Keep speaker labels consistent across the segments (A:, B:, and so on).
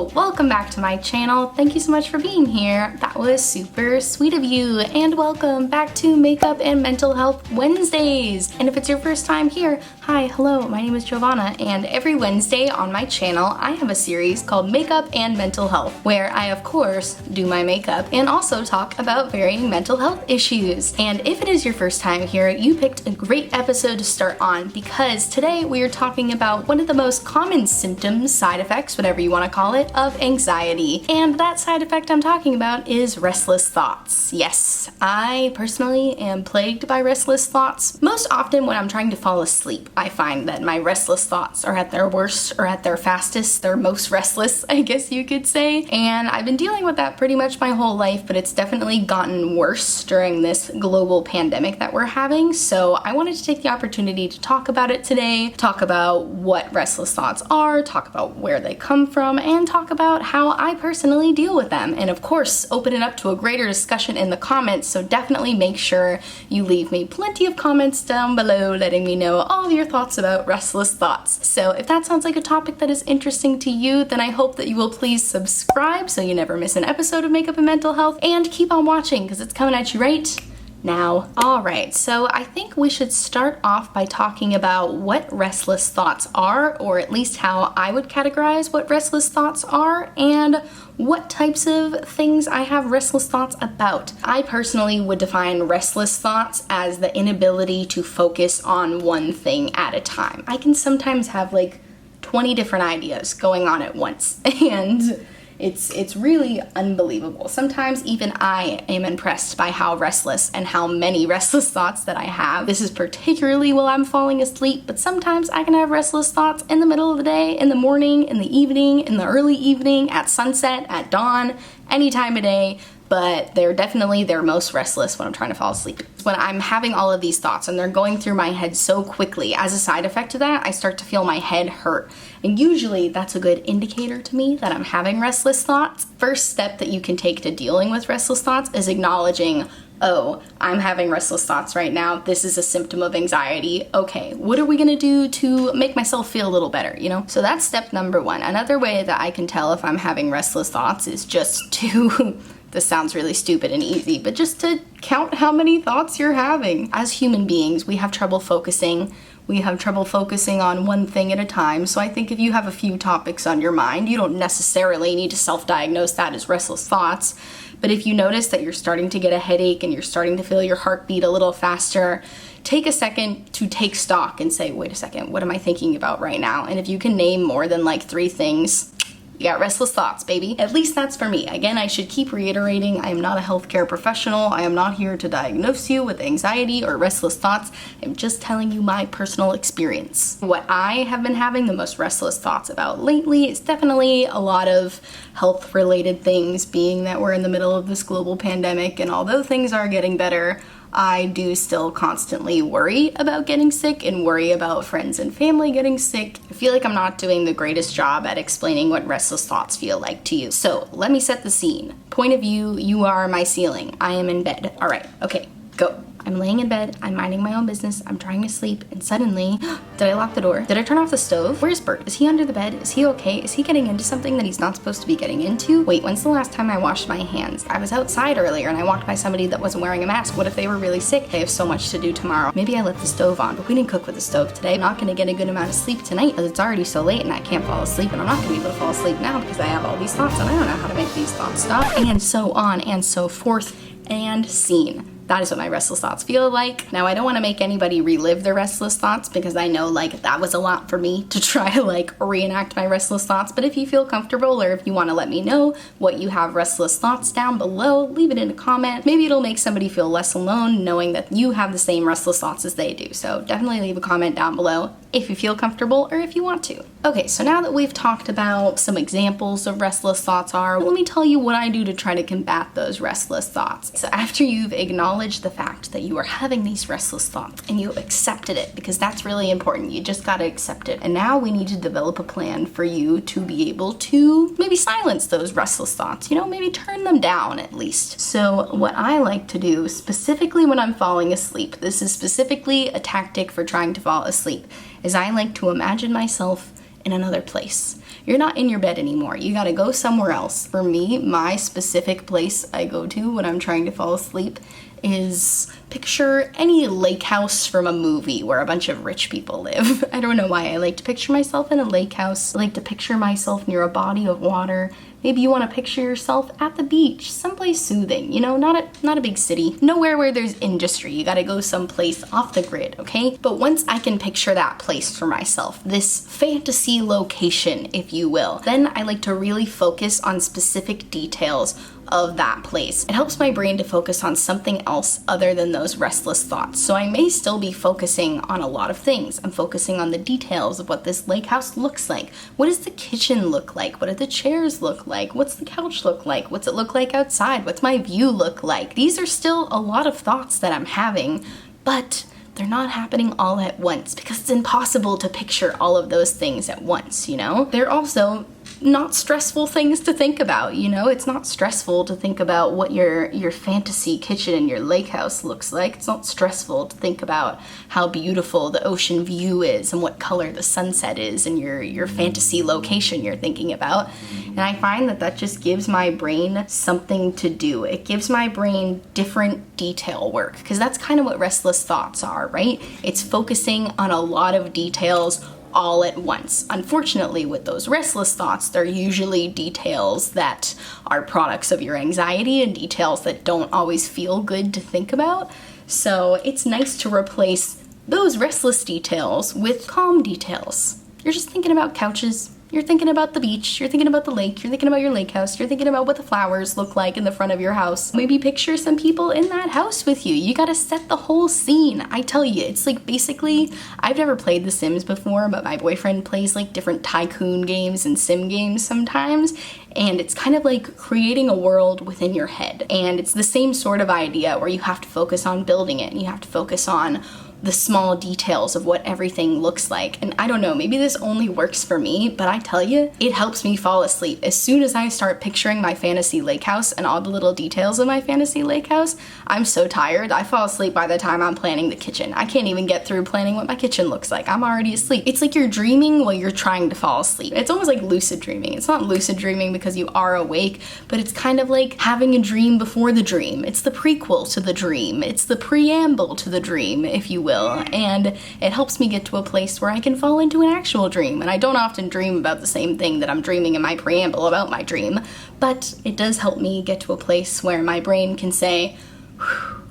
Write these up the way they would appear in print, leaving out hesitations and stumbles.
A: Hello, welcome back to my channel. Thank you so much for being here. That was super sweet of you. And welcome back to Makeup and Mental Health Wednesdays. And if it's your first time here, hi, hello, my name is Giovanna, and every Wednesday on my channel, I have a series called Makeup and Mental Health, where I, of course, do my makeup and also talk about varying mental health issues. And if it is your first time here, you picked a great episode to start on because today we are talking about one of the most common symptoms, side effects, whatever you want to call it, of anxiety. And that side effect I'm talking about is restless thoughts. Yes, I personally am plagued by restless thoughts. Most often when I'm trying to fall asleep, I find that my restless thoughts are at their worst or at their fastest. They're most restless, I guess you could say. And I've been dealing with that pretty much my whole life, but it's definitely gotten worse during this global pandemic that we're having. So I wanted to take the opportunity to talk about it today, talk about what restless thoughts are, talk about where they come from, and talk about how I personally deal with them. And of course, open it up to a greater discussion in the comments, so definitely make sure you leave me plenty of comments down below letting me know all of your thoughts about restless thoughts. So if that sounds like a topic that is interesting to you, then I hope that you will please subscribe so you never miss an episode of Makeup and Mental Health, and keep on watching because it's coming at you right now. Alright, so I think we should start off by talking about what restless thoughts are, or at least how I would categorize what restless thoughts are, and what types of things I have restless thoughts about. I personally would define restless thoughts as the inability to focus on one thing at a time. I can sometimes have like 20 different ideas going on at once, and it's really unbelievable. Sometimes even I am impressed by how restless and how many restless thoughts that I have. This is particularly while I'm falling asleep, but sometimes I can have restless thoughts in the middle of the day, in the morning, in the evening, in the early evening, at sunset, at dawn, any time of day. But they're most restless when I'm trying to fall asleep. When I'm having all of these thoughts and they're going through my head so quickly, as a side effect of that, I start to feel my head hurt. And usually that's a good indicator to me that I'm having restless thoughts. First step that you can take to dealing with restless thoughts is acknowledging, oh, I'm having restless thoughts right now. This is a symptom of anxiety. Okay, what are we gonna do to make myself feel a little better, you know? So that's step number one. Another way that I can tell if I'm having restless thoughts is just to this sounds really stupid and easy, but just to count how many thoughts you're having. As human beings, we have trouble focusing. We have trouble focusing on one thing at a time. So I think if you have a few topics on your mind, you don't necessarily need to self-diagnose that as restless thoughts. But if you notice that you're starting to get a headache and you're starting to feel your heartbeat a little faster, take a second to take stock and say, wait a second, what am I thinking about right now? And if you can name more than like 3 things, you got restless thoughts, baby. At least that's for me. Again, I should keep reiterating, I am not a healthcare professional. I am not here to diagnose you with anxiety or restless thoughts. I'm just telling you my personal experience. What I have been having the most restless thoughts about lately is definitely a lot of health-related things, being that we're in the middle of this global pandemic, and although things are getting better, I do still constantly worry about getting sick and worry about friends and family getting sick. I feel like I'm not doing the greatest job at explaining what restless thoughts feel like to you. So let me set the scene. Point of view, you are my ceiling. I am in bed. All right, okay, go. I'm laying in bed, I'm minding my own business, I'm trying to sleep, and suddenly, did I lock the door? Did I turn off the stove? Where's Bert? Is he under the bed? Is he okay? Is he getting into something that he's not supposed to be getting into? Wait, when's the last time I washed my hands? I was outside earlier and I walked by somebody that wasn't wearing a mask. What if they were really sick? I have so much to do tomorrow. Maybe I left the stove on, but we didn't cook with the stove today. I'm not gonna get a good amount of sleep tonight because it's already so late and I can't fall asleep, and I'm not gonna be able to fall asleep now because I have all these thoughts and I don't know how to make these thoughts stop, and so on and so forth, and scene. That is what my restless thoughts feel like. Now, I don't want to make anybody relive their restless thoughts because I know like that was a lot for me to try to like reenact my restless thoughts, but if you feel comfortable or if you want to let me know what you have restless thoughts down below, leave it in a comment. Maybe it'll make somebody feel less alone knowing that you have the same restless thoughts as they do. So definitely leave a comment down below if you feel comfortable or if you want to. Okay, so now that we've talked about some examples of restless thoughts let me tell you what I do to try to combat those restless thoughts. So after you've acknowledged the fact that you are having these restless thoughts and you accepted it, because that's really important, you just gotta accept it. And now we need to develop a plan for you to be able to maybe silence those restless thoughts, you know, maybe turn them down at least. So what I like to do, specifically when I'm falling asleep, this is specifically a tactic for trying to fall asleep, is I like to imagine myself in another place. You're not in your bed anymore. You gotta go somewhere else. For me, my specific place I go to when I'm trying to fall asleep is, picture any lake house from a movie where a bunch of rich people live. I don't know why I like to picture myself in a lake house. I like to picture myself near a body of water. Maybe you want to picture yourself at the beach, someplace soothing, you know, not a big city, nowhere where there's industry. You gotta go someplace off the grid, okay? But once I can picture that place for myself, this fantasy location, if you will, then I like to really focus on specific details of that place. It helps my brain to focus on something else other than those restless thoughts. So I may still be focusing on a lot of things. I'm focusing on the details of what this lake house looks like. What does the kitchen look like? What do the chairs look like? What's the couch look like? What's it look like outside? What's my view look like? These are still a lot of thoughts that I'm having, but they're not happening all at once because it's impossible to picture all of those things at once, you know? They're also not stressful things to think about, you know? It's not stressful to think about what your fantasy kitchen in your lake house looks like. It's not stressful to think about how beautiful the ocean view is and what color the sunset is in your fantasy location you're thinking about. And I find that just gives my brain something to do. It gives my brain different detail work, because that's kind of what restless thoughts are, right? It's focusing on a lot of details all at once. Unfortunately, with those restless thoughts, they're usually details that are products of your anxiety and details that don't always feel good to think about. So it's nice to replace those restless details with calm details. You're just thinking about couches. You're thinking about the beach, you're thinking about the lake, you're thinking about your lake house, you're thinking about what the flowers look like in the front of your house. Maybe picture some people in that house with you. You gotta set the whole scene. I tell you, it's like basically, I've never played The Sims before, but my boyfriend plays like different tycoon games and sim games sometimes, and it's kind of like creating a world within your head. And it's the same sort of idea where you have to focus on building it, and you have to focus on the small details of what everything looks like. And I don't know, maybe this only works for me, but I tell you, it helps me fall asleep. As soon as I start picturing my fantasy lake house and all the little details of my fantasy lake house, I'm so tired, I fall asleep by the time I'm planning the kitchen. I can't even get through planning what my kitchen looks like. I'm already asleep. It's like you're dreaming while you're trying to fall asleep. It's almost like lucid dreaming. It's not lucid dreaming because you are awake, but it's kind of like having a dream before the dream. It's the prequel to the dream. It's the preamble to the dream, if you will, and it helps me get to a place where I can fall into an actual dream. And I don't often dream about the same thing that I'm dreaming in my preamble about my dream, but it does help me get to a place where my brain can say,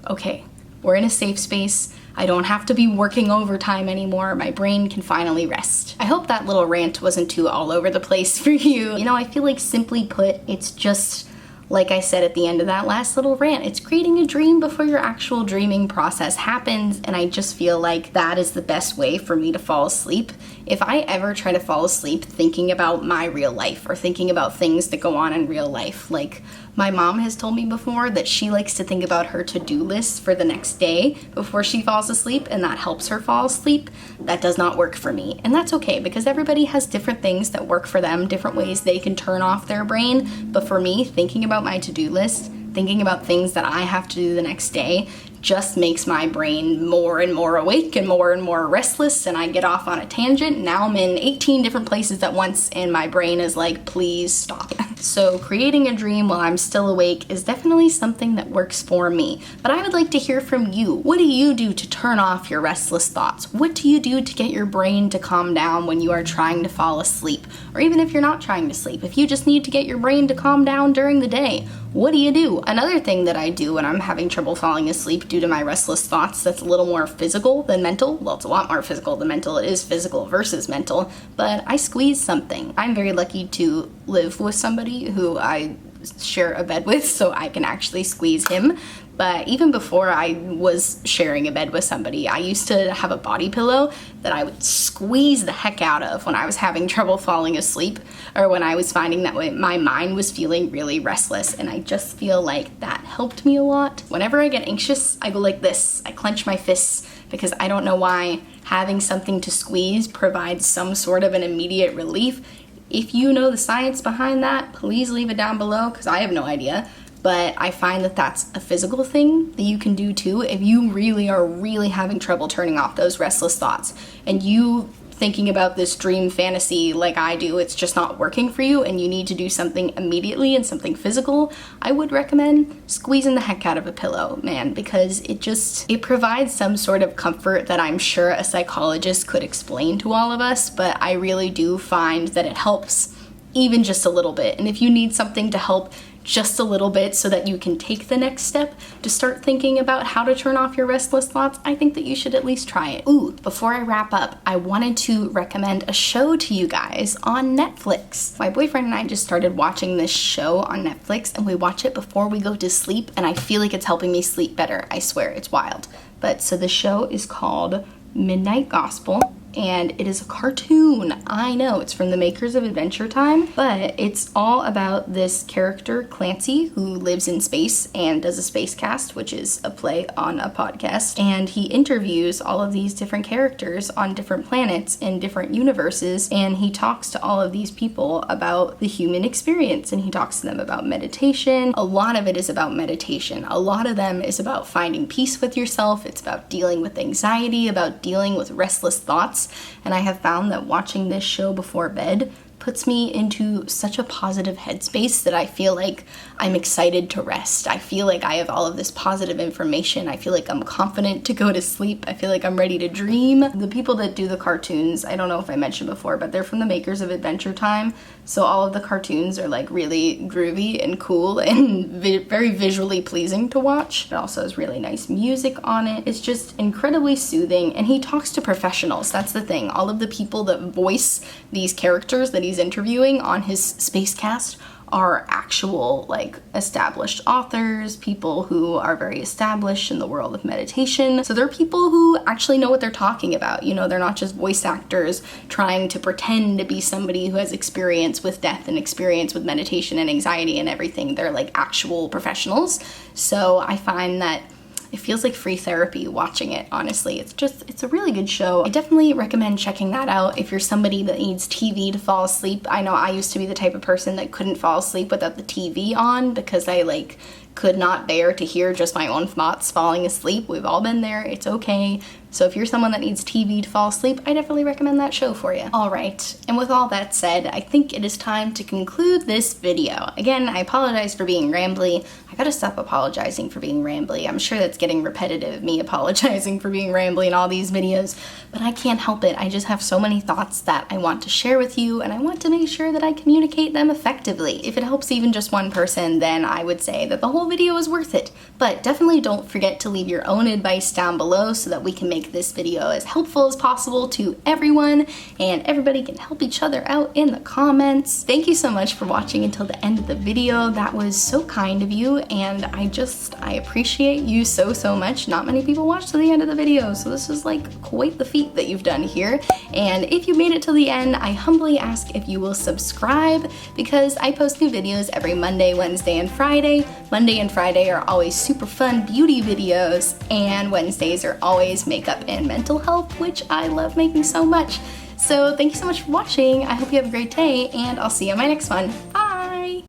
A: okay, we're in a safe space. I don't have to be working overtime anymore. My brain can finally rest. I hope that little rant wasn't too all over the place for you. You know, I feel like, simply put, it's just like I said at the end of that last little rant, it's creating a dream before your actual dreaming process happens, and I just feel like that is the best way for me to fall asleep. If I ever try to fall asleep thinking about my real life or thinking about things that go on in real life, like my mom has told me before that she likes to think about her to-do list for the next day before she falls asleep, and that helps her fall asleep. That does not work for me, and that's okay, because everybody has different things that work for them, different ways they can turn off their brain. But for me, thinking about my to-do list, thinking about things that I have to do the next day, just makes my brain more and more awake and more restless, and I get off on a tangent. Now I'm in 18 different places at once, and my brain is like, please stop. So creating a dream while I'm still awake is definitely something that works for me. But I would like to hear from you. What do you do to turn off your restless thoughts? What do you do to get your brain to calm down when you are trying to fall asleep? Or even if you're not trying to sleep, if you just need to get your brain to calm down during the day, what do you do? Another thing that I do when I'm having trouble falling asleep due to my restless thoughts that's a little more physical than mental, well, it's a lot more physical than mental, it is physical versus mental, but I squeeze something. I'm very lucky to live with somebody who I share a bed with, so I can actually squeeze him. But even before I was sharing a bed with somebody, I used to have a body pillow that I would squeeze the heck out of when I was having trouble falling asleep, or when I was finding that my mind was feeling really restless. And I just feel like that helped me a lot. Whenever I get anxious, I go like this. I clench my fists, because I don't know why having something to squeeze provides some sort of an immediate relief. If you know the science behind that, please leave it down below, because I have no idea. But I find that that's a physical thing that you can do too if you really are having trouble turning off those restless thoughts, and you thinking about this dream fantasy like I do, it's just not working for you and you need to do something immediately and something physical, I would recommend squeezing the heck out of a pillow, man, because it provides some sort of comfort that I'm sure a psychologist could explain to all of us, but I really do find that it helps even just a little bit. And if you need something to help just a little bit so that you can take the next step to start thinking about how to turn off your restless thoughts, I think that you should at least try it. Ooh, before I wrap up, I wanted to recommend a show to you guys on Netflix. My boyfriend and I just started watching this show on Netflix, and we watch it before we go to sleep, and I feel like it's helping me sleep better. I swear, it's wild. But so the show is called Midnight Gospel, and it is a cartoon. I know, it's from the makers of Adventure Time, but it's all about this character, Clancy, who lives in space and does a space cast, which is a play on a podcast, and he interviews all of these different characters on different planets in different universes, and he talks to all of these people about the human experience, and he talks to them about meditation. A lot of it is about meditation. A lot of them is about finding peace with yourself. It's about dealing with anxiety, about dealing with restless thoughts. And I have found that watching this show before bed puts me into such a positive headspace that I feel like I'm excited to rest. I feel like I have all of this positive information. I feel like I'm confident to go to sleep. I feel like I'm ready to dream. The people that do the cartoons, I don't know if I mentioned before, but they're from the makers of Adventure Time. So all of the cartoons are like really groovy and cool and very visually pleasing to watch. It also has really nice music on it. It's just incredibly soothing, and he talks to professionals. That's the thing. All of the people that voice these characters that he's interviewing on his space cast are actual, like, established authors, people who are very established in the world of meditation. So they're people who actually know what they're talking about. You know, they're not just voice actors trying to pretend to be somebody who has experience with death and experience with meditation and anxiety and everything. They're like actual professionals. So I find that it feels like free therapy watching it, honestly. It's a really good show. I definitely recommend checking that out if you're somebody that needs TV to fall asleep. I know I used to be the type of person that couldn't fall asleep without the TV on because I could not bear to hear just my own thoughts falling asleep. We've all been there. It's okay. So if you're someone that needs TV to fall asleep, I definitely recommend that show for you. All right, and with all that said, I think it is time to conclude this video. Again, I apologize for being rambly. I gotta stop apologizing for being rambly. I'm sure that's getting repetitive, me apologizing for being rambly in all these videos, but I can't help it. I just have so many thoughts that I want to share with you, and I want to make sure that I communicate them effectively. If it helps even just one person, then I would say that the whole video is worth it. But definitely don't forget to leave your own advice down below so that we can make this video as helpful as possible to everyone, and everybody can help each other out in the comments. Thank you so much for watching until the end of the video. That was so kind of you, and I appreciate you so much. Not many people watch to the end of the video, so this is like quite the feat that you've done here. And if you made it till the end, I humbly ask if you will subscribe, because I post new videos every Monday, Wednesday, and Friday. Monday and Friday are always super fun beauty videos, and Wednesdays are always makeup and mental health, which I love making so much. So thank you so much for watching. I hope you have a great day, and I'll see you in my next one. Bye!